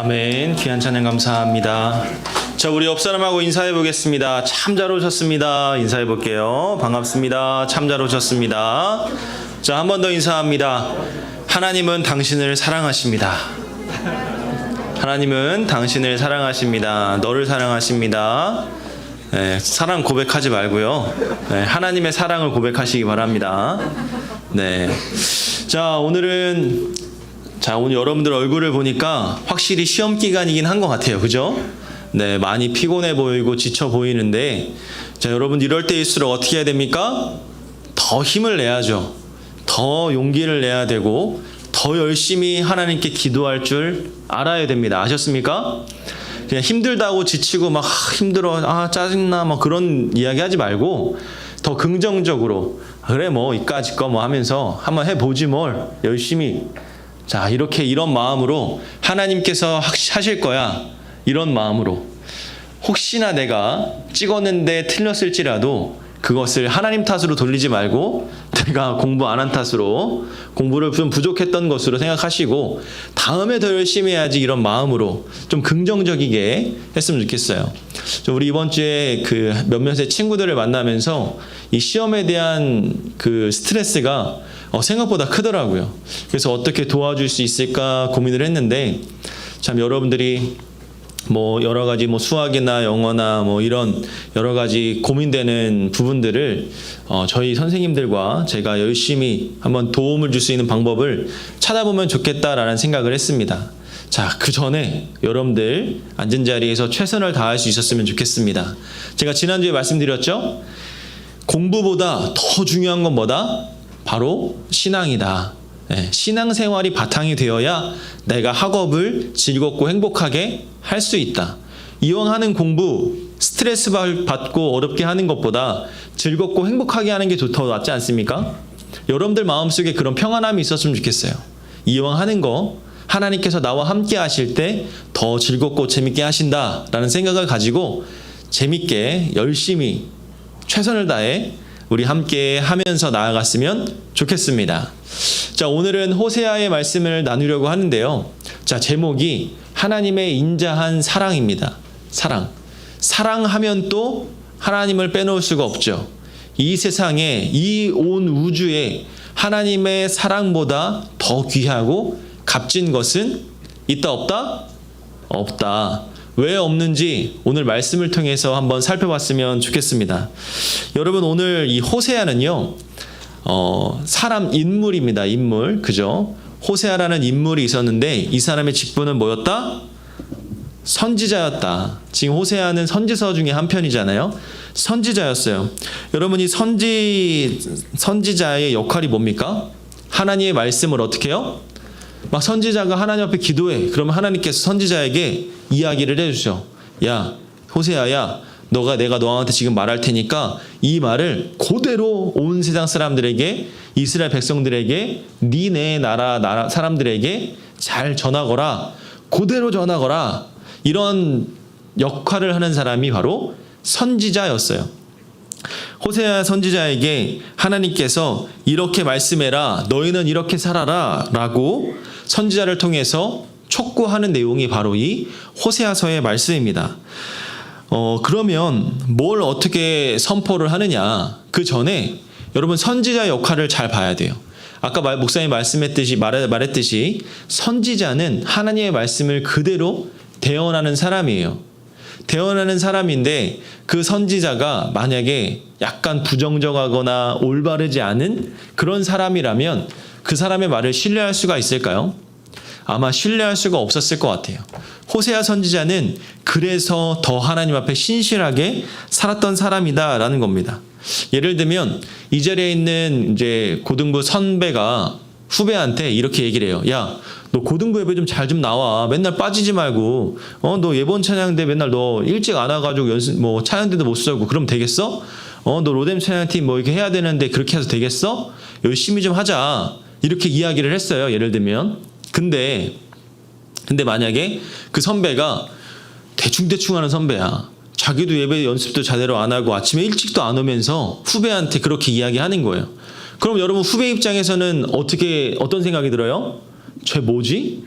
아멘. 귀한 찬양 감사합니다. 자, 우리 옆 사람하고 인사해 보겠습니다. 참 잘 오셨습니다. 인사해 볼게요. 반갑습니다. 참 잘 오셨습니다. 자, 한 번 더 인사합니다. 하나님은 당신을 사랑하십니다. 하나님은 당신을 사랑하십니다. 너를 사랑하십니다. 네, 사랑 고백하지 말고요. 네, 하나님의 사랑을 고백하시기 바랍니다. 네. 자, 오늘 여러분들 얼굴을 보니까 확실히 시험 기간이긴 한 것 같아요. 그죠? 네, 많이 피곤해 보이고 지쳐 보이는데, 자, 여러분 이럴 때일수록 어떻게 해야 됩니까? 더 힘을 내야죠. 더 용기를 내야 되고, 더 열심히 하나님께 기도할 줄 알아야 됩니다. 아셨습니까? 그냥 힘들다고 지치고 막 힘들어, 짜증나, 뭐 그런 이야기 하지 말고, 더 긍정적으로, 그래, 뭐, 이까짓 거 뭐 하면서 한번 해보지 뭘, 열심히. 자, 이런 마음으로 하나님께서 하실 거야. 이런 마음으로. 혹시나 내가 찍었는데 틀렸을지라도 그것을 하나님 탓으로 돌리지 말고 내가 공부 안 한 탓으로 공부를 좀 부족했던 것으로 생각하시고 다음에 더 열심히 해야지 이런 마음으로 좀 긍정적이게 했으면 좋겠어요. 우리 이번 주에 그 몇몇의 친구들을 만나면서 이 시험에 대한 그 스트레스가 생각보다 크더라고요. 그래서 어떻게 도와줄 수 있을까 고민을 했는데, 참 여러분들이 뭐 여러 가지 뭐 수학이나 영어나 뭐 이런 여러 가지 고민되는 부분들을 저희 선생님들과 제가 열심히 한번 도움을 줄 수 있는 방법을 찾아보면 좋겠다라는 생각을 했습니다. 자, 그 전에 여러분들 앉은 자리에서 최선을 다할 수 있었으면 좋겠습니다. 제가 지난주에 말씀드렸죠? 공부보다 더 중요한 건 뭐다? 바로 신앙이다. 네, 신앙생활이 바탕이 되어야 내가 학업을 즐겁고 행복하게 할 수 있다. 이왕 하는 공부 스트레스 받고 어렵게 하는 것보다 즐겁고 행복하게 하는 게 더 낫지 않습니까? 여러분들 마음속에 그런 평안함이 있었으면 좋겠어요. 이왕 하는 거 하나님께서 나와 함께 하실 때 더 즐겁고 재밌게 하신다라는 생각을 가지고 재밌게 열심히 최선을 다해 우리 함께 하면서 나아갔으면 좋겠습니다. 자, 오늘은 호세아의 말씀을 나누려고 하는데요. 자, 제목이 하나님의 인자한 사랑입니다. 사랑. 사랑하면 또 하나님을 빼놓을 수가 없죠. 이 세상에, 이 온 우주에 하나님의 사랑보다 더 귀하고 값진 것은 있다 없다? 없다. 왜 없는지 오늘 말씀을 통해서 한번 살펴봤으면 좋겠습니다. 여러분, 오늘 이 호세아는요, 사람 인물입니다. 인물. 그죠? 호세아라는 인물이 있었는데 이 사람의 직분은 뭐였다? 선지자였다. 지금 호세아는 선지서 중에 한 편이잖아요. 선지자였어요. 여러분, 이 선지자의 역할이 뭡니까? 하나님의 말씀을 어떻게 해요? 막 선지자가 하나님 앞에 기도해. 그러면 하나님께서 선지자에게 이야기를 해주죠. 야, 호세아야, 내가 너한테 지금 말할 테니까 이 말을 그대로 온 세상 사람들에게, 이스라엘 백성들에게, 니네 나라 사람들에게 잘 전하거라. 그대로 전하거라. 이런 역할을 하는 사람이 바로 선지자였어요. 호세아 선지자에게 하나님께서 이렇게 말씀해라, 너희는 이렇게 살아라 라고 선지자를 통해서 촉구하는 내용이 바로 이 호세아서의 말씀입니다. 그러면 뭘 어떻게 선포를 하느냐? 그 전에 여러분 선지자 역할을 잘 봐야 돼요. 아까 목사님 말했듯이 선지자는 하나님의 말씀을 그대로 대언하는 사람이에요. 대언하는 사람인데 그 선지자가 만약에 약간 부정적하거나 올바르지 않은 그런 사람이라면 그 사람의 말을 신뢰할 수가 있을까요? 아마 신뢰할 수가 없었을 것 같아요. 호세아 선지자는 그래서 더 하나님 앞에 신실하게 살았던 사람이다라는 겁니다. 예를 들면 이 자리에 있는 이제 고등부 선배가 후배한테 이렇게 얘기를 해요. 야, 너 고등부 예배 좀 잘 좀 나와. 맨날 빠지지 말고. 너 예번 찬양대 맨날 너 일찍 안 와가지고 찬양대도 못 서고 그럼 되겠어? 너 로뎀 찬양팀 이렇게 해야 되는데 그렇게 해서 되겠어? 열심히 좀 하자. 이렇게 이야기를 했어요. 예를 들면. 근데 만약에 그 선배가 대충 하는 선배야. 자기도 예배 연습도 제대로 안 하고 아침에 일찍도 안 오면서 후배한테 그렇게 이야기하는 거예요. 그럼 여러분 후배 입장에서는 어떤 생각이 들어요? 쟤 뭐지?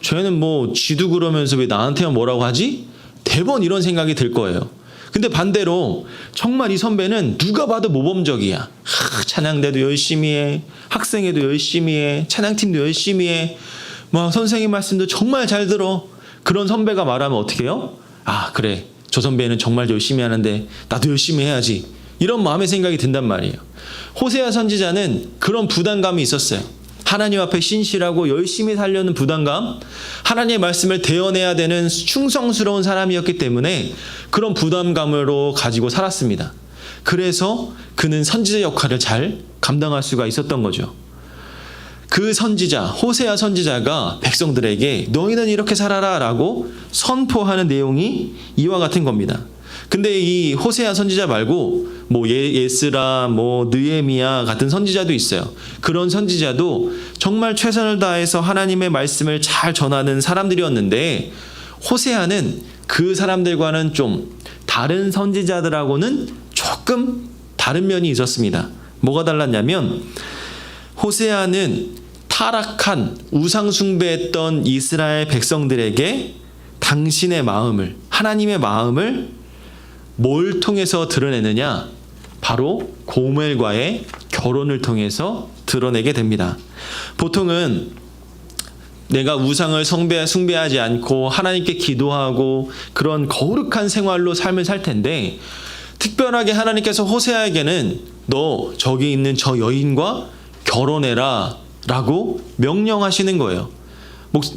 쟤는 뭐 지도 그러면서 왜 나한테만 뭐라고 하지? 대번 이런 생각이 들 거예요. 근데 반대로 정말 이 선배는 누가 봐도 모범적이야. 찬양대도 열심히 해. 학생회도 열심히 해. 찬양팀도 열심히 해. 막 선생님 말씀도 정말 잘 들어. 그런 선배가 말하면 어떻게 해요? 아, 그래. 저 선배는 정말 열심히 하는데 나도 열심히 해야지. 이런 마음의 생각이 든단 말이에요. 호세아 선지자는 그런 부담감이 있었어요. 하나님 앞에 신실하고 열심히 살려는 부담감, 하나님의 말씀을 대언해야 되는 충성스러운 사람이었기 때문에 그런 부담감으로 가지고 살았습니다. 그래서 그는 선지자 역할을 잘 감당할 수가 있었던 거죠. 그 선지자, 호세아 선지자가 백성들에게 너희는 이렇게 살아라 라고 선포하는 내용이 이와 같은 겁니다. 근데 이 호세아 선지자 말고 뭐 예스라, 뭐 느헤미야 같은 선지자도 있어요. 그런 선지자도 정말 최선을 다해서 하나님의 말씀을 잘 전하는 사람들이었는데 호세아는 그 사람들과는 좀 다른 선지자들하고는 조금 다른 면이 있었습니다. 뭐가 달랐냐면 호세아는 타락한 우상 숭배했던 이스라엘 백성들에게 당신의 마음을, 하나님의 마음을 뭘 통해서 드러내느냐? 바로 고멜과의 결혼을 통해서 드러내게 됩니다. 보통은 내가 우상을 숭배하지 않고 하나님께 기도하고 그런 거룩한 생활로 삶을 살 텐데 특별하게 하나님께서 호세아에게는 너 저기 있는 저 여인과 결혼해라 라고 명령하시는 거예요.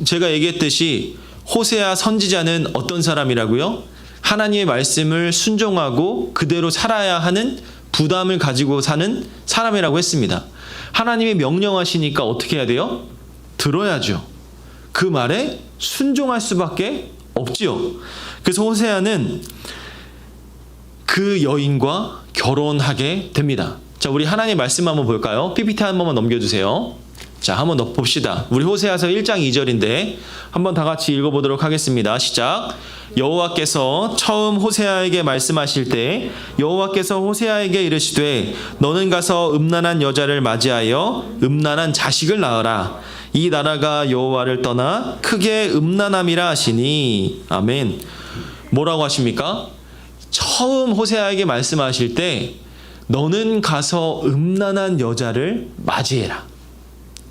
제가 얘기했듯이 호세아 선지자는 어떤 사람이라고요? 하나님의 말씀을 순종하고 그대로 살아야 하는 부담을 가지고 사는 사람이라고 했습니다. 하나님이 명령하시니까 어떻게 해야 돼요? 들어야죠. 그 말에 순종할 수밖에 없지요. 그래서 호세아는 그 여인과 결혼하게 됩니다. 자, 우리 하나님의 말씀 한번 볼까요? PPT 한 번만 넘겨주세요. 자, 한번 봅시다. 우리 호세아서 1장 2절인데 한번 다 같이 읽어보도록 하겠습니다. 시작. 여호와께서 처음 호세아에게 말씀하실 때 여호와께서 호세아에게 이르시되 너는 가서 음란한 여자를 맞이하여 음란한 자식을 낳으라. 이 나라가 여호와를 떠나 크게 음란함이라 하시니. 아멘. 뭐라고 하십니까? 처음 호세아에게 말씀하실 때 너는 가서 음란한 여자를 맞이해라.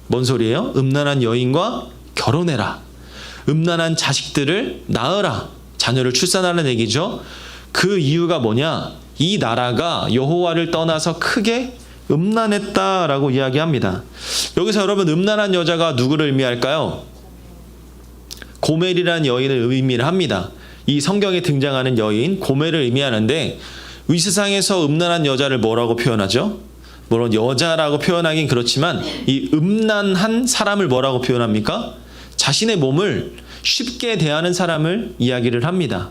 뭔 소리예요? 음란한 여인과 결혼해라. 음란한 자식들을 낳으라. 자녀를 출산하는 얘기죠. 그 이유가 뭐냐? 이 나라가 여호와를 떠나서 크게 음란했다라고 이야기합니다. 여기서 여러분 음란한 여자가 누구를 의미할까요? 고멜이라는 여인을 의미를 합니다. 이 성경에 등장하는 여인 고멜을 의미하는데 이 세상에서 음란한 여자를 뭐라고 표현하죠? 물론 여자라고 표현하긴 그렇지만 이 음란한 사람을 뭐라고 표현합니까? 자신의 몸을 쉽게 대하는 사람을 이야기를 합니다.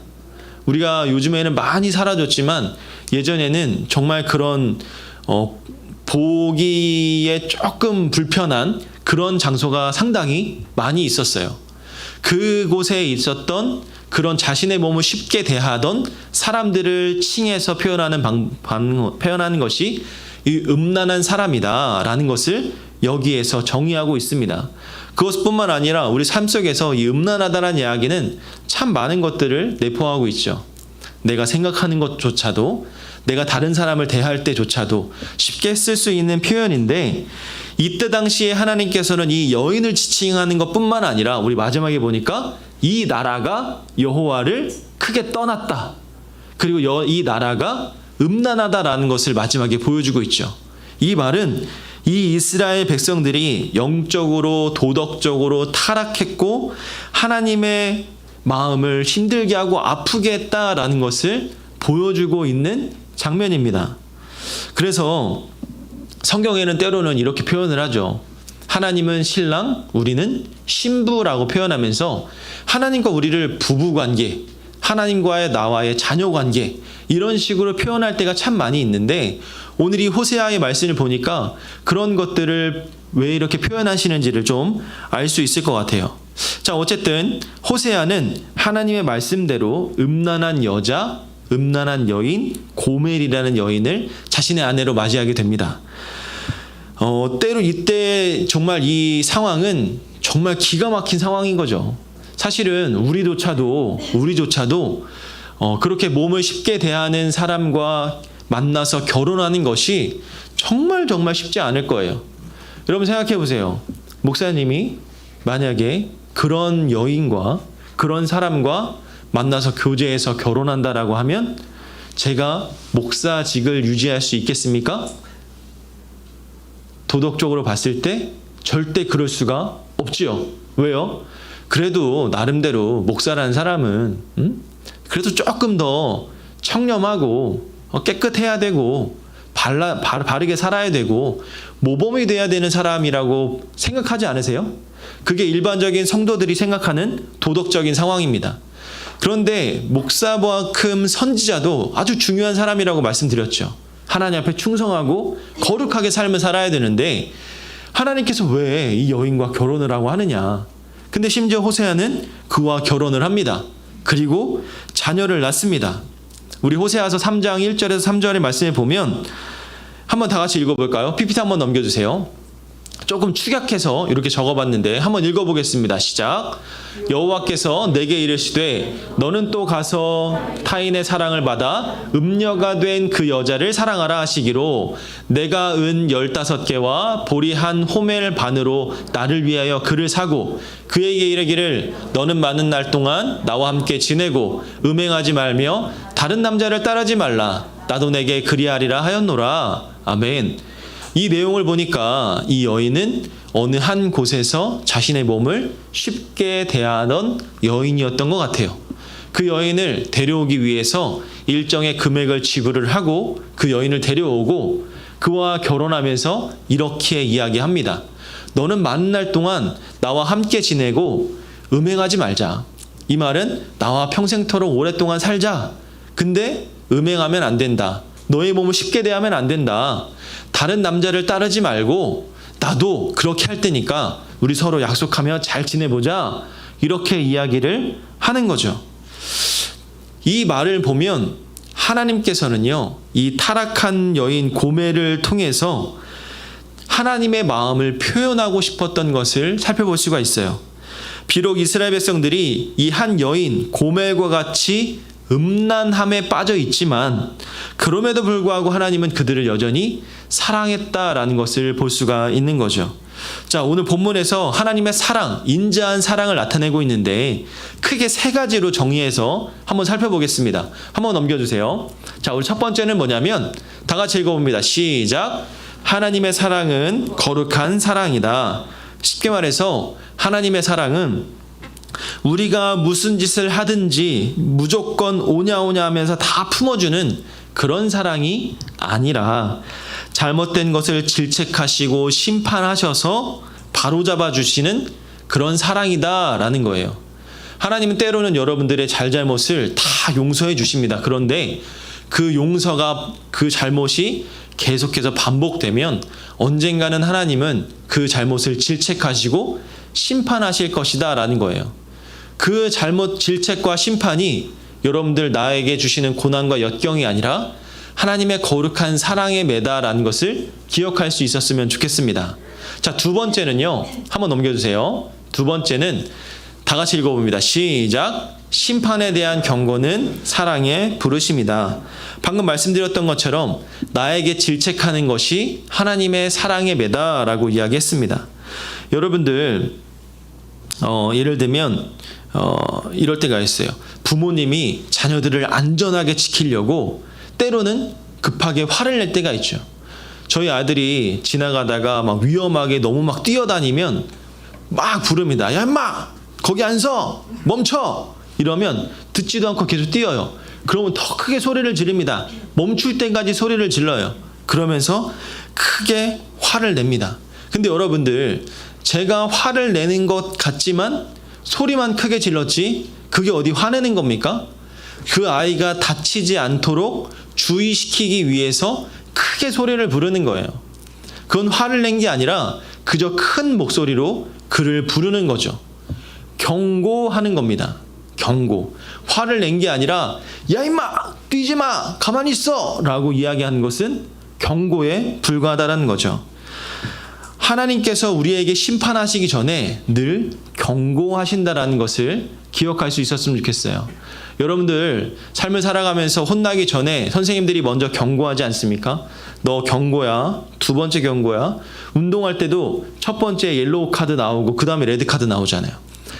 우리가 요즘에는 많이 사라졌지만 예전에는 정말 그런 보기에 조금 불편한 그런 장소가 상당히 많이 있었어요. 그곳에 있었던 그런 자신의 몸을 쉽게 대하던 사람들을 칭해서 표현하는 것이 이 음란한 사람이다라는 것을 여기에서 정의하고 있습니다. 그것뿐만 아니라 우리 삶 속에서 이 음란하다라는 이야기는 참 많은 것들을 내포하고 있죠. 내가 생각하는 것조차도, 내가 다른 사람을 대할 때조차도 쉽게 쓸 수 있는 표현인데 이때 당시에 하나님께서는 이 여인을 지칭하는 것뿐만 아니라 우리 마지막에 보니까 이 나라가 여호와를 크게 떠났다. 그리고 이 나라가 음란하다라는 것을 마지막에 보여주고 있죠. 이 말은 이 이스라엘 백성들이 영적으로 도덕적으로 타락했고 하나님의 마음을 힘들게 하고 아프게 했다라는 것을 보여주고 있는 장면입니다. 그래서 성경에는 때로는 이렇게 표현을 하죠. 하나님은 신랑, 우리는 신부라고 표현하면서 하나님과 우리를 부부관계, 하나님과의 나와의 자녀관계 이런 식으로 표현할 때가 참 많이 있는데 오늘 이 호세아의 말씀을 보니까 그런 것들을 왜 이렇게 표현하시는지를 좀 알 수 있을 것 같아요. 자, 어쨌든 호세아는 하나님의 말씀대로 음란한 여자, 음란한 여인, 고멜이라는 여인을 자신의 아내로 맞이하게 됩니다. 때로 이때 정말 이 상황은 정말 기가 막힌 상황인 거죠. 사실은 우리조차도 그렇게 몸을 쉽게 대하는 사람과 만나서 결혼하는 것이 정말 쉽지 않을 거예요. 여러분 생각해 보세요. 목사님이 만약에 그런 여인과 그런 사람과 만나서 교제해서 결혼한다라고 하면 제가 목사직을 유지할 수 있겠습니까? 도덕적으로 봤을 때 절대 그럴 수가 없지요. 왜요? 그래도 나름대로 목사라는 사람은 그래도 조금 더 청렴하고 깨끗해야 되고 바르게 살아야 되고 모범이 돼야 되는 사람이라고 생각하지 않으세요? 그게 일반적인 성도들이 생각하는 도덕적인 상황입니다. 그런데 목사만큼 선지자도 아주 중요한 사람이라고 말씀드렸죠. 하나님 앞에 충성하고 거룩하게 삶을 살아야 되는데 하나님께서 왜 이 여인과 결혼을 하고 하느냐. 근데 심지어 호세아는 그와 결혼을 합니다. 그리고 자녀를 낳습니다. 우리 호세아서 3장 1절에서 3절의 말씀에 보면 한번 다 같이 읽어볼까요? PPT 한번 넘겨주세요. 조금 축약해서 이렇게 적어봤는데 한번 읽어보겠습니다. 시작. 여호와께서 내게 이르시되 너는 또 가서 타인의 사랑을 받아 음녀가 된 그 여자를 사랑하라 하시기로 내가 은 15개와 보리 한 호멜 반으로 나를 위하여 그를 사고 그에게 이르기를 너는 많은 날 동안 나와 함께 지내고 음행하지 말며 다른 남자를 따르지 말라 나도 내게 그리하리라 하였노라. 아멘. 이 내용을 보니까 이 여인은 어느 한 곳에서 자신의 몸을 쉽게 대하던 여인이었던 것 같아요. 그 여인을 데려오기 위해서 일정의 금액을 지불을 하고 그 여인을 데려오고 그와 결혼하면서 이렇게 이야기합니다. 너는 많은 날 동안 나와 함께 지내고 음행하지 말자. 이 말은 나와 평생토록 오랫동안 살자. 근데 음행하면 안 된다. 너의 몸을 쉽게 대하면 안 된다. 다른 남자를 따르지 말고 나도 그렇게 할 테니까 우리 서로 약속하며 잘 지내보자. 이렇게 이야기를 하는 거죠. 이 말을 보면 하나님께서는요, 이 타락한 여인 고멜을 통해서 하나님의 마음을 표현하고 싶었던 것을 살펴볼 수가 있어요. 비록 이스라엘 백성들이 이 한 여인 고멜과 같이 음란함에 빠져 있지만 그럼에도 불구하고 하나님은 그들을 여전히 사랑했다라는 것을 볼 수가 있는 거죠. 자, 오늘 본문에서 하나님의 사랑, 인자한 사랑을 나타내고 있는데 크게 세 가지로 정의해서 한번 살펴보겠습니다. 한번 넘겨주세요. 자, 우리 첫 번째는 뭐냐면 다 같이 읽어봅니다. 시작. 하나님의 사랑은 거룩한 사랑이다. 쉽게 말해서 하나님의 사랑은 우리가 무슨 짓을 하든지 무조건 오냐오냐 하면서 다 품어주는 그런 사랑이 아니라 잘못된 것을 질책하시고 심판하셔서 바로잡아 주시는 그런 사랑이다라는 거예요. 하나님은 때로는 여러분들의 잘못을 다 용서해 주십니다. 그런데 그 용서가 그 잘못이 계속해서 반복되면 언젠가는 하나님은 그 잘못을 질책하시고 심판하실 것이다 라는 거예요. 그 잘못 질책과 심판이 여러분들 나에게 주시는 고난과 역경이 아니라 하나님의 거룩한 사랑의 매다라는 것을 기억할 수 있었으면 좋겠습니다. 자, 두 번째는요. 한번 넘겨주세요. 두 번째는 다 같이 읽어봅니다. 시작. 심판에 대한 경고는 사랑의 부르심이다. 방금 말씀드렸던 것처럼 나에게 질책하는 것이 하나님의 사랑의 매다라고 이야기했습니다. 여러분들 예를 들면 이럴 때가 있어요. 부모님이 자녀들을 안전하게 지키려고 때로는 급하게 화를 낼 때가 있죠. 저희 아들이 지나가다가 막 위험하게 너무 막 뛰어다니면 막 부릅니다. 야 인마 거기 안 서 멈춰. 이러면 듣지도 않고 계속 뛰어요. 그러면 더 크게 소리를 지릅니다. 멈출 때까지 소리를 질러요. 그러면서 크게 화를 냅니다. 근데 여러분들 제가 화를 내는 것 같지만 소리만 크게 질렀지 그게 어디 화내는 겁니까? 그 아이가 다치지 않도록 주의시키기 위해서 크게 소리를 부르는 거예요. 그건 화를 낸 게 아니라 그저 큰 목소리로 그를 부르는 거죠. 경고하는 겁니다. 경고. 화를 낸 게 아니라 야 임마 뛰지 마 가만히 있어 라고 이야기하는 것은 경고에 불과하다는 거죠. 하나님께서 우리에게 심판하시기 전에 늘 경고하신다라는 것을 기억할 수 있었으면 좋겠어요. 여러분들 삶을 살아가면서 혼나기 전에 선생님들이 먼저 경고하지 않습니까? 너 경고야. 두 번째 경고야. 운동할 때도 첫 번째 옐로우 카드 나오고 그 다음에 레드 카드 나오잖아요.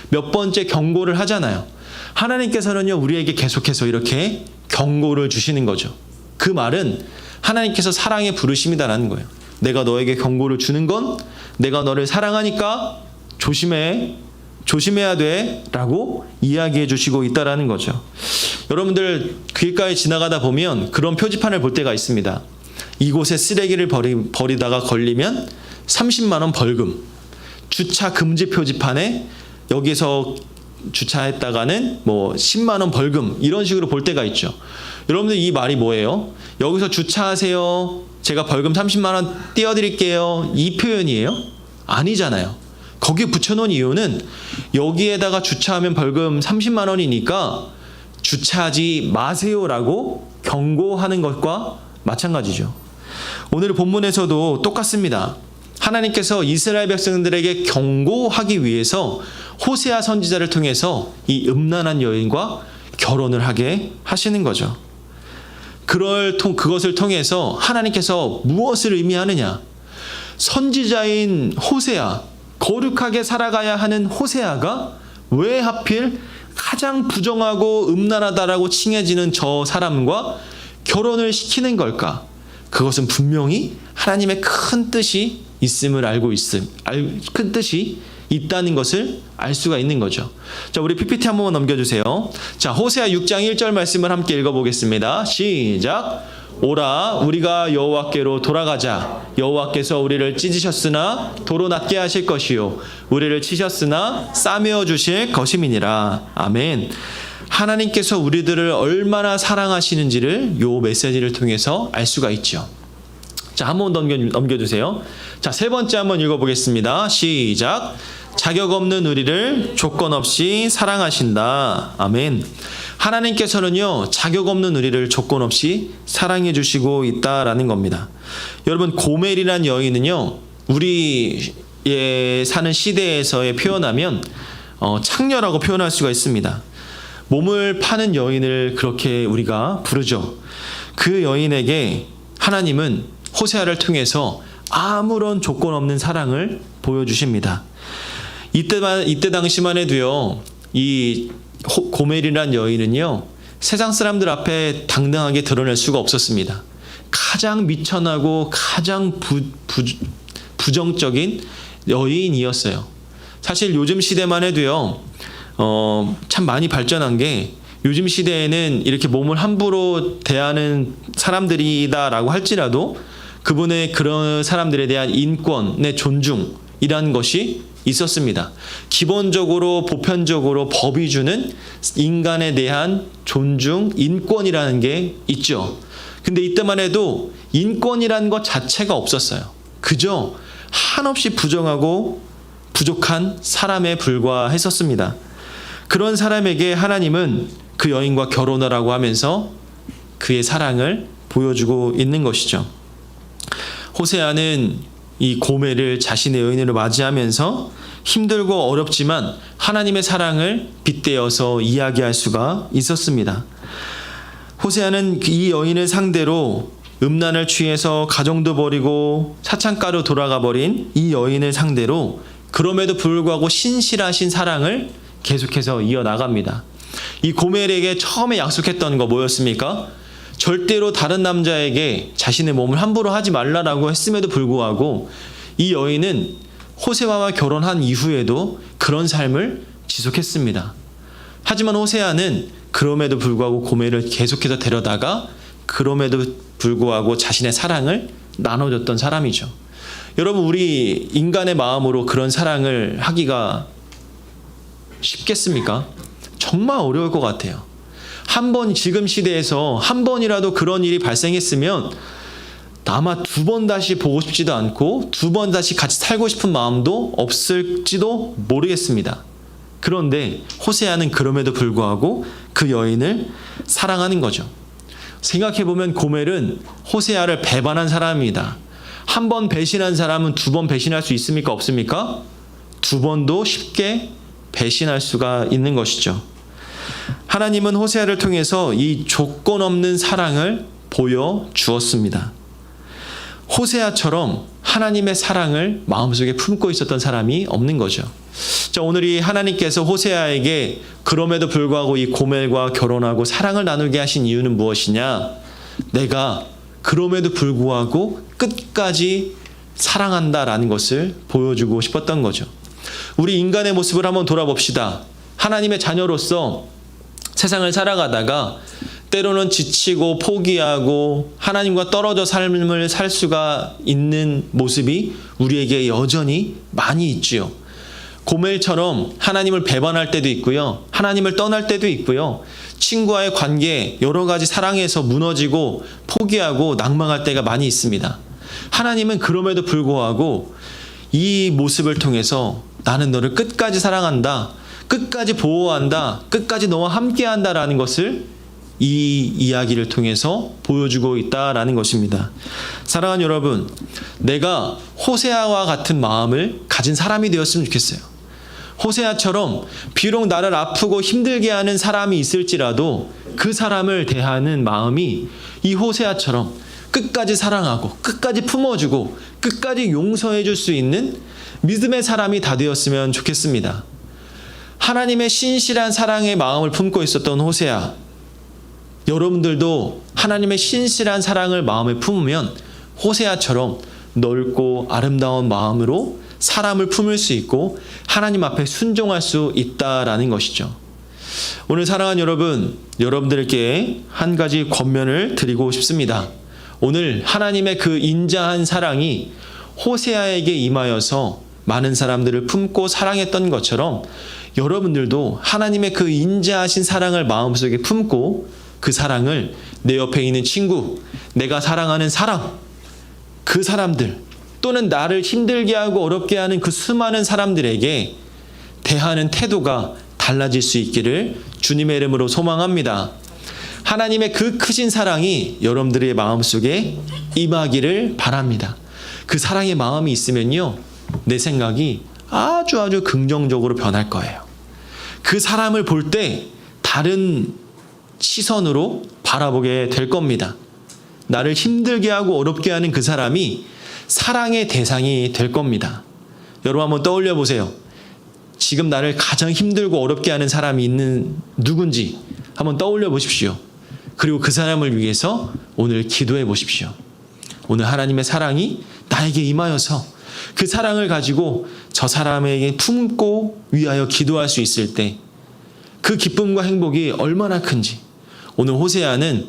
몇 번째 경고를 하잖아요. 하나님께서는요, 우리에게 계속해서 이렇게 경고를 주시는 거죠. 그 말은 하나님께서 사랑의 부르심이다라는 거예요. 내가 너에게 경고를 주는 건 내가 너를 사랑하니까 조심해야 돼 라고 이야기해 주시고 있다라는 거죠. 여러분들 길가에 지나가다 보면 그런 표지판을 볼 때가 있습니다. 이곳에 쓰레기를 버리다가 걸리면 30만 원 벌금, 주차 금지 표지판에 여기서 주차했다가는 뭐 10만 원 벌금, 이런 식으로 볼 때가 있죠. 여러분들 이 말이 뭐예요? 여기서 주차하세요, 제가 벌금 30만 원 띄워드릴게요, 이 표현이에요? 아니잖아요. 거기에 붙여놓은 이유는 여기에다가 주차하면 벌금 30만 원이니까 주차하지 마세요라고 경고하는 것과 마찬가지죠. 오늘 본문에서도 똑같습니다. 하나님께서 이스라엘 백성들에게 경고하기 위해서 호세아 선지자를 통해서 이 음란한 여인과 결혼을 하게 하시는 거죠. 그것을 통해서 하나님께서 무엇을 의미하느냐? 선지자인 호세아, 거룩하게 살아가야 하는 호세아가 왜 하필 가장 부정하고 음란하다라고 칭해지는 저 사람과 결혼을 시키는 걸까? 그것은 분명히 하나님의 큰 뜻이 있음을 큰 뜻이 있다는 것을 알 수가 있는 거죠. 자, 우리 PPT 한 번만 넘겨주세요. 자, 호세아 6장 1절 말씀을 함께 읽어보겠습니다. 시작. 오라, 우리가 여호와께로 돌아가자. 여호와께서 우리를 찢으셨으나 도로 낫게 하실 것이요, 우리를 치셨으나 싸매어 주실 것임이니라. 아멘. 하나님께서 우리들을 얼마나 사랑하시는지를 요 메시지를 통해서 알 수가 있죠. 자, 한 번 넘겨주세요. 자, 세 번째 한번 읽어보겠습니다. 시작. 자격 없는 우리를 조건 없이 사랑하신다. 아멘. 하나님께서는요, 자격 없는 우리를 조건 없이 사랑해 주시고 있다라는 겁니다. 여러분, 고멜이란 여인은요, 우리의 사는 시대에서의 표현하면 창녀라고 표현할 수가 있습니다. 몸을 파는 여인을 그렇게 우리가 부르죠. 그 여인에게 하나님은 호세아를 통해서 아무런 조건 없는 사랑을 보여주십니다. 이때 당시만 해도요, 이 고멜이란 여인은요, 세상 사람들 앞에 당당하게 드러낼 수가 없었습니다. 가장 미천하고 가장 부정적인 여인이었어요. 사실 요즘 시대만 해도요, 참 많이 발전한 게, 요즘 시대에는 이렇게 몸을 함부로 대하는 사람들이다라고 할지라도 그분의 그런 사람들에 대한 인권의 존중이라는 것이 있었습니다. 기본적으로 보편적으로 법이 주는 인간에 대한 존중, 인권이라는 게 있죠. 근데 이때만 해도 인권이라는 것 자체가 없었어요. 그저 한없이 부정하고 부족한 사람에 불과했었습니다. 그런 사람에게 하나님은 그 여인과 결혼하라고 하면서 그의 사랑을 보여주고 있는 것이죠. 호세아는 이 고멜을 자신의 여인으로 맞이하면서 힘들고 어렵지만 하나님의 사랑을 빗대어서 이야기할 수가 있었습니다. 호세아는 이 여인을 상대로 음란을 취해서 가정도 버리고 사창가로 돌아가 버린 이 여인을 상대로 그럼에도 불구하고 신실하신 사랑을 계속해서 이어나갑니다. 이 고멜에게 처음에 약속했던 거 뭐였습니까? 절대로 다른 남자에게 자신의 몸을 함부로 하지 말라라고 했음에도 불구하고 이 여인은 호세아와 결혼한 이후에도 그런 삶을 지속했습니다. 하지만 호세아는 그럼에도 불구하고 고멜을 계속해서 데려다가 그럼에도 불구하고 자신의 사랑을 나눠줬던 사람이죠. 여러분, 우리 인간의 마음으로 그런 사랑을 하기가 쉽겠습니까? 정말 어려울 것 같아요. 지금 시대에서 한 번이라도 그런 일이 발생했으면 아마 두 번 다시 보고 싶지도 않고 두 번 다시 같이 살고 싶은 마음도 없을지도 모르겠습니다. 그런데 호세아는 그럼에도 불구하고 그 여인을 사랑하는 거죠. 생각해보면 고멜은 호세아를 배반한 사람입니다. 한 번 배신한 사람은 두 번 배신할 수 있습니까? 없습니까? 두 번도 쉽게 배신할 수가 있는 것이죠. 하나님은 호세아를 통해서 이 조건 없는 사랑을 보여주었습니다. 호세아처럼 하나님의 사랑을 마음속에 품고 있었던 사람이 없는 거죠. 자, 오늘 이 하나님께서 호세아에게 그럼에도 불구하고 이 고멜과 결혼하고 사랑을 나누게 하신 이유는 무엇이냐? 내가 그럼에도 불구하고 끝까지 사랑한다라는 것을 보여주고 싶었던 거죠. 우리 인간의 모습을 한번 돌아봅시다. 하나님의 자녀로서 세상을 살아가다가 때로는 지치고 포기하고 하나님과 떨어져 삶을 살 수가 있는 모습이 우리에게 여전히 많이 있지요. 고멜처럼 하나님을 배반할 때도 있고요. 하나님을 떠날 때도 있고요. 친구와의 관계, 여러 가지 사랑에서 무너지고 포기하고 낭망할 때가 많이 있습니다. 하나님은 그럼에도 불구하고 이 모습을 통해서 나는 너를 끝까지 사랑한다, 끝까지 보호한다, 끝까지 너와 함께한다라는 것을 이 이야기를 통해서 보여주고 있다라는 것입니다. 사랑하는 여러분, 내가 호세아와 같은 마음을 가진 사람이 되었으면 좋겠어요. 호세아처럼 비록 나를 아프고 힘들게 하는 사람이 있을지라도 그 사람을 대하는 마음이 이 호세아처럼 끝까지 사랑하고 끝까지 품어주고 끝까지 용서해 줄 수 있는 믿음의 사람이 다 되었으면 좋겠습니다. 하나님의 신실한 사랑의 마음을 품고 있었던 호세아, 여러분들도 하나님의 신실한 사랑을 마음에 품으면 호세아처럼 넓고 아름다운 마음으로 사람을 품을 수 있고 하나님 앞에 순종할 수 있다라는 것이죠. 오늘 사랑하는 여러분, 여러분들께 한 가지 권면을 드리고 싶습니다. 오늘 하나님의 그 인자한 사랑이 호세아에게 임하여서 많은 사람들을 품고 사랑했던 것처럼 여러분들도 하나님의 그 인자하신 사랑을 마음속에 품고 그 사랑을 내 옆에 있는 친구, 내가 사랑하는 사람, 그 사람들 또는 나를 힘들게 하고 어렵게 하는 그 수많은 사람들에게 대하는 태도가 달라질 수 있기를 주님의 이름으로 소망합니다. 하나님의 그 크신 사랑이 여러분들의 마음속에 임하기를 바랍니다. 그 사랑의 마음이 있으면요, 내 생각이 아주 긍정적으로 변할 거예요. 그 사람을 볼 때 다른 시선으로 바라보게 될 겁니다. 나를 힘들게 하고 어렵게 하는 그 사람이 사랑의 대상이 될 겁니다. 여러분 한번 떠올려 보세요. 지금 나를 가장 힘들고 어렵게 하는 사람이 있는 누군지 한번 떠올려 보십시오. 그리고 그 사람을 위해서 오늘 기도해 보십시오. 오늘 하나님의 사랑이 나에게 임하여서 그 사랑을 가지고 저 사람에게 품고 위하여 기도할 수 있을 때 그 기쁨과 행복이 얼마나 큰지, 오늘 호세아는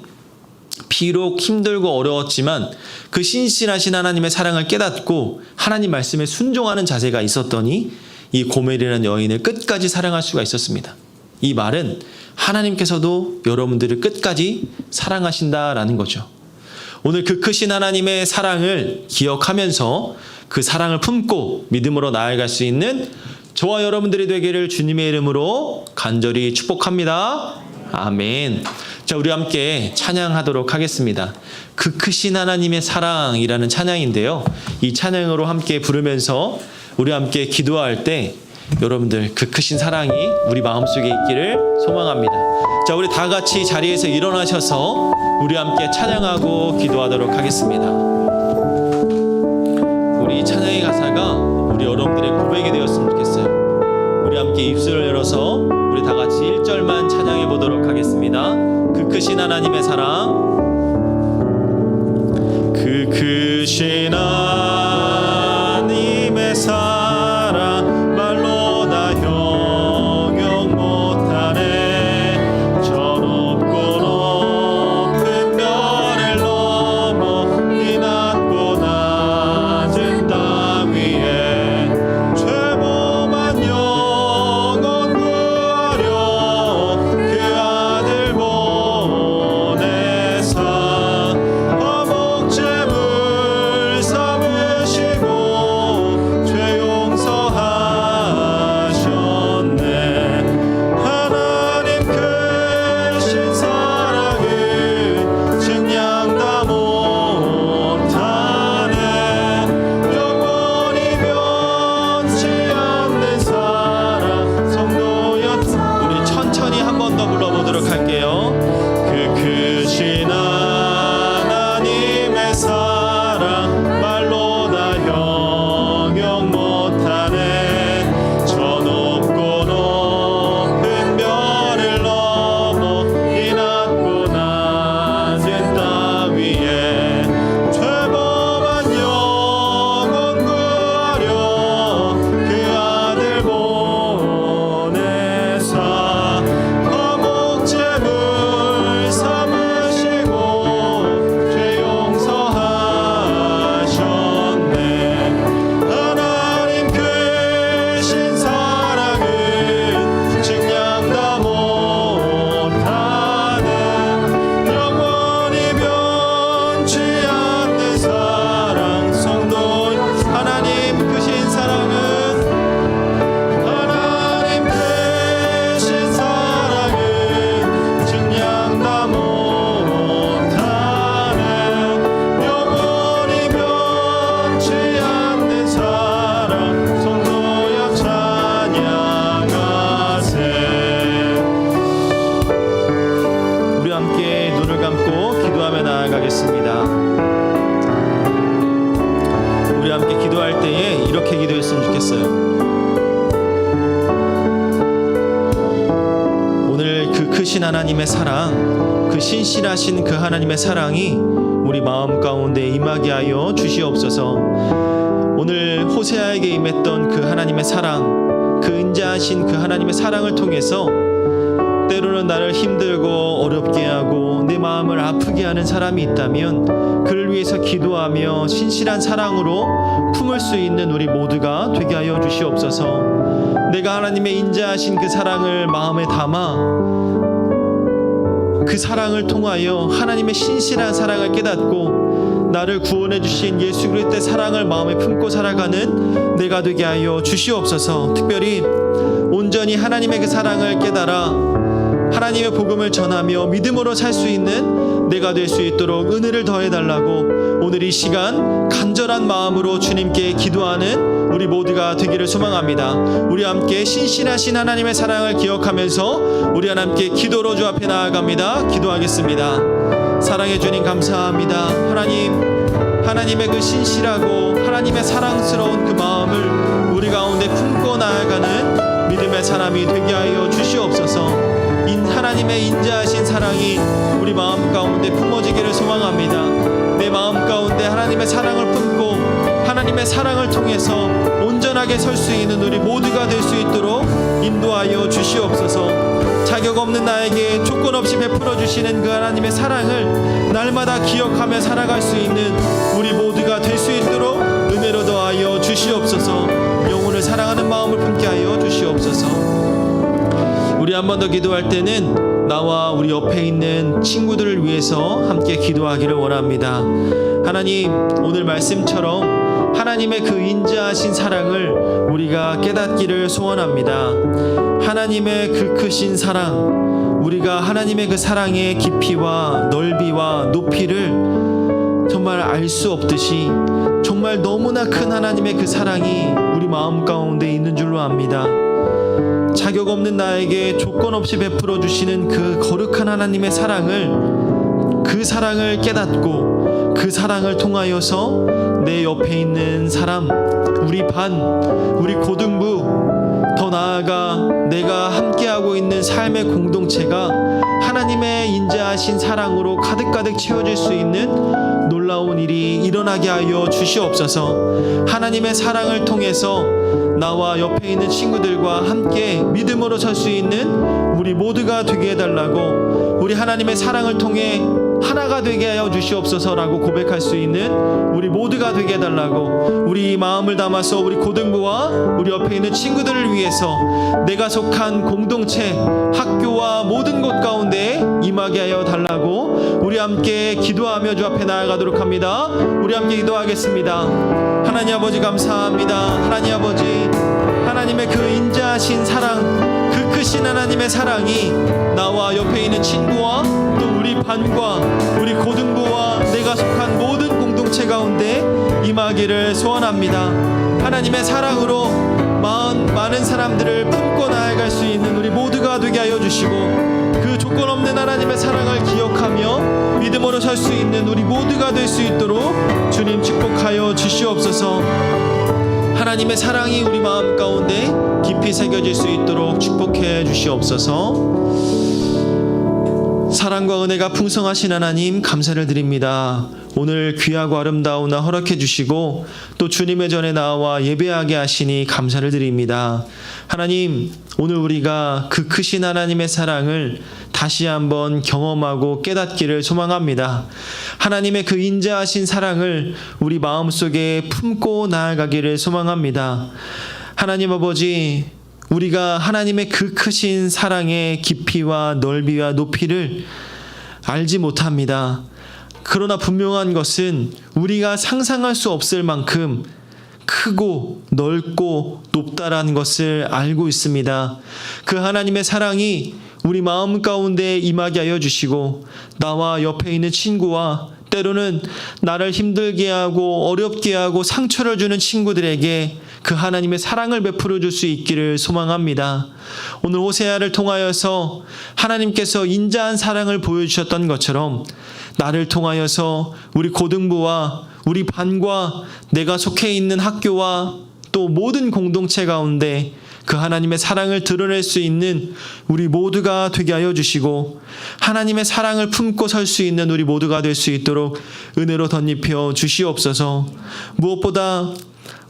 비록 힘들고 어려웠지만 그 신실하신 하나님의 사랑을 깨닫고 하나님 말씀에 순종하는 자세가 있었더니 이 고멜이라는 여인을 끝까지 사랑할 수가 있었습니다. 이 말은 하나님께서도 여러분들을 끝까지 사랑하신다라는 거죠. 오늘 그 크신 하나님의 사랑을 기억하면서 그 사랑을 품고 믿음으로 나아갈 수 있는 저와 여러분들이 되기를 주님의 이름으로 간절히 축복합니다. 아멘. 자, 우리 함께 찬양하도록 하겠습니다. 그 크신 하나님의 사랑이라는 찬양인데요. 이 찬양으로 함께 부르면서 우리 함께 기도할 때 여러분들 그 크신 사랑이 우리 마음속에 있기를 소망합니다. 자, 우리 다 같이 자리에서 일어나셔서 우리 함께 찬양하고 기도하도록 하겠습니다. 우리 찬양의 가사가 우리 여러분들의 고백이 되었으면 좋겠어요. 우리 함께 입술을 열어서 우리 다 같이 1절만 찬양해 보도록 하겠습니다. 그 크신 하나님의 사랑, 그 크신 하나님의 사랑 말로 다 형용 못하네. 저 높고 높은 별을 넘어 이 낮고 낮은 땅 위에 죄범한 영혼 구하려 그 아들 보내사 화목제물 삼아 크신 하나님의 사랑, 그 신실하신 그 하나님의 사랑이 우리 마음 가운데 임하게 하여 주시옵소서. 오늘 호세아에게 임했던 그 하나님의 사랑, 그 인자하신 그 하나님의 사랑을 통해서 때로는 나를 힘들고 어렵게 하고 내 마음을 아프게 하는 사람이 있다면 그를 위해서 기도하며 신실한 사랑으로 품을 수 있는 우리 모두가 되게 하여 주시옵소서. 내가 하나님의 인자하신 그 사랑을 마음에 담아 그 사랑을 통하여 하나님의 신실한 사랑을 깨닫고 나를 구원해 주신 예수 그리스도의 사랑을 마음에 품고 살아가는 내가 되게 하여 주시옵소서. 특별히 온전히 하나님의 그 사랑을 깨달아 하나님의 복음을 전하며 믿음으로 살 수 있는 내가 될 수 있도록 은혜를 더해달라고 오늘 이 시간 간절한 마음으로 주님께 기도하는 우리 모두가 되기를 소망합니다. 우리 함께 신실하신 하나님의 사랑을 기억하면서 우리 하나님께 기도로 주 앞에 나아갑니다. 기도하겠습니다. 사랑해 주님 감사합니다. 하나님의 그 신실하고 하나님의 사랑스러운 그 마음을 우리 가운데 품고 나아가는 믿음의 사람이 되게 하여 주시옵소서. 하나님의 인자하신 사랑이 우리 마음 가운데 품어지기를 소망합니다. 내 마음 가운데 하나님의 사랑을 품고 하나님의 사랑을 통해서 온전하게 설 수 있는 우리 모두가 될 수 있도록 인도하여 주시옵소서. 자격 없는 나에게 조건 없이 베풀어 주시는 그 하나님의 사랑을 날마다 기억하며 살아갈 수 있는 우리 모두가 될 수 있도록 은혜로 더하여 주시옵소서. 영혼을 사랑하는 마음을 품게 하여 주시옵소서. 우리 한 번 더 기도할 때는 나와 우리 옆에 있는 친구들을 위해서 함께 기도하기를 원합니다. 하나님, 오늘 말씀처럼 하나님의 그 인자하신 사랑을 우리가 깨닫기를 소원합니다. 하나님의 그 크신 사랑, 우리가 하나님의 그 사랑의 깊이와 넓이와 높이를 정말 알 수 없듯이 정말 너무나 큰 하나님의 그 사랑이 우리 마음 가운데 있는 줄로 압니다. 자격 없는 나에게 조건 없이 베풀어 주시는 그 거룩한 하나님의 그 사랑을 깨닫고 그 사랑을 통하여서 내 옆에 있는 사람, 우리 반, 우리 고등부, 더 나아가 내가 함께하고 있는 삶의 공동체가 하나님의 인자하신 사랑으로 가득가득 채워질 수 있는 놀라운 일이 일어나게 하여 주시옵소서. 하나님의 사랑을 통해서 나와 옆에 있는 친구들과 함께 믿음으로 설 수 있는 우리 모두가 되게 해달라고, 우리 하나님의 사랑을 통해 하나가 되게 하여 주시옵소서라고 고백할 수 있는 우리 모두가 되게 해달라고, 우리 마음을 담아서 우리 고등부와 우리 옆에 있는 친구들을 위해서 내가 속한 공동체, 학교와 모든 곳 가운데 임하게 하여 달라고 우리 함께 기도하며 주 앞에 나아가도록 합니다. 우리 함께 기도하겠습니다. 하나님 아버지 감사합니다. 하나님 아버지, 하나님의 그 인자하신 사랑, 그 크신 하나님의 사랑이 나와 옆에 있는 친구와 또 우리 반과 우리 고등부와 내가 속한 모든 공동체 가운데 임하기를 소원합니다. 하나님의 사랑으로 많은 사람들을 품고 나아갈 수 있는 우리 모두가 되게 하여 주시고, 그 조건 없는 하나님의 사랑을 기억하며 믿음으로 설 수 있는 우리 모두가 될 수 있도록 주님 축복하여 주시옵소서. 하나님의 사랑이 우리 마음 가운데 깊이 새겨질 수 있도록 축복해 주시옵소서. 사랑과 은혜가 풍성하신 하나님 감사를 드립니다. 오늘 귀하고 아름다운 날 허락해 주시고 또 주님의 전에 나와 예배하게 하시니 감사를 드립니다. 하나님, 오늘 우리가 그 크신 하나님의 사랑을 다시 한번 경험하고 깨닫기를 소망합니다. 하나님의 그 인자하신 사랑을 우리 마음속에 품고 나아가기를 소망합니다. 하나님 아버지, 우리가 하나님의 그 크신 사랑의 깊이와 넓이와 높이를 알지 못합니다. 그러나 분명한 것은 우리가 상상할 수 없을 만큼 크고 넓고 높다라는 것을 알고 있습니다. 그 하나님의 사랑이 우리 마음 가운데 임하게 하여 주시고, 나와 옆에 있는 친구와 때로는 나를 힘들게 하고 어렵게 하고 상처를 주는 친구들에게 그 하나님의 사랑을 베풀어 줄 수 있기를 소망합니다. 오늘 호세아를 통하여서 하나님께서 인자한 사랑을 보여주셨던 것처럼 나를 통하여서 우리 고등부와 우리 반과 내가 속해 있는 학교와 또 모든 공동체 가운데 그 하나님의 사랑을 드러낼 수 있는 우리 모두가 되게 하여 주시고 하나님의 사랑을 품고 설 수 있는 우리 모두가 될 수 있도록 은혜로 덧입혀 주시옵소서. 무엇보다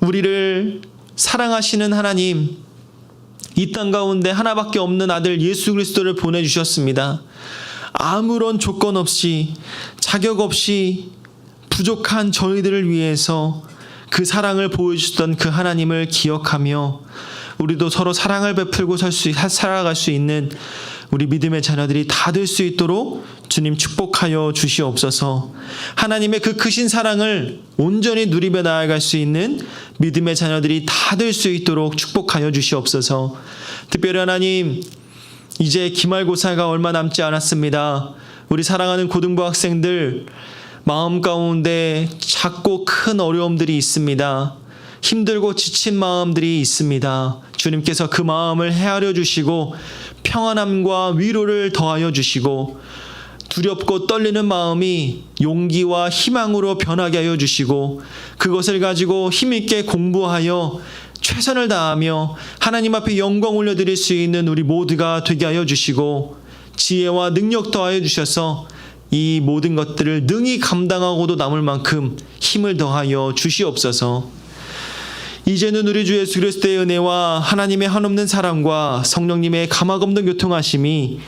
우리를 사랑하시는 하나님, 이 땅 가운데 하나밖에 없는 아들 예수 그리스도를 보내주셨습니다. 아무런 조건 없이 자격 없이 부족한 저희들을 위해서 그 사랑을 보여주셨던 그 하나님을 기억하며 우리도 서로 사랑을 베풀고 살아갈 수 있는 우리 믿음의 자녀들이 다 될 수 있도록 주님 축복하여 주시옵소서. 하나님의 그 크신 사랑을 온전히 누리며 나아갈 수 있는 믿음의 자녀들이 다 될 수 있도록 축복하여 주시옵소서. 특별히 하나님, 이제 기말고사가 얼마 남지 않았습니다. 우리 사랑하는 고등부 학생들 마음 가운데 작고 큰 어려움들이 있습니다. 힘들고 지친 마음들이 있습니다. 주님께서 그 마음을 헤아려 주시고 평안함과 위로를 더하여 주시고 두렵고 떨리는 마음이 용기와 희망으로 변하게 하여 주시고 그것을 가지고 힘있게 공부하여 최선을 다하며 하나님 앞에 영광 올려드릴 수 있는 우리 모두가 되게 하여 주시고 지혜와 능력 더하여 주셔서 이 모든 것들을 능히 감당하고도 남을 만큼 힘을 더하여 주시옵소서. 이제는 우리 주 예수 그리스도의 은혜와 하나님의 한없는 사랑과 성령님의 감화검동 교통하심이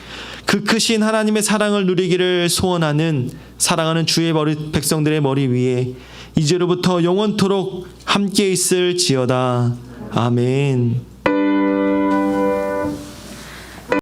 그 크신 하나님의 사랑을 누리기를 소원하는 사랑하는 주의 백성들의 머리 위에 이제로부터 영원토록 함께 있을지어다. 아멘.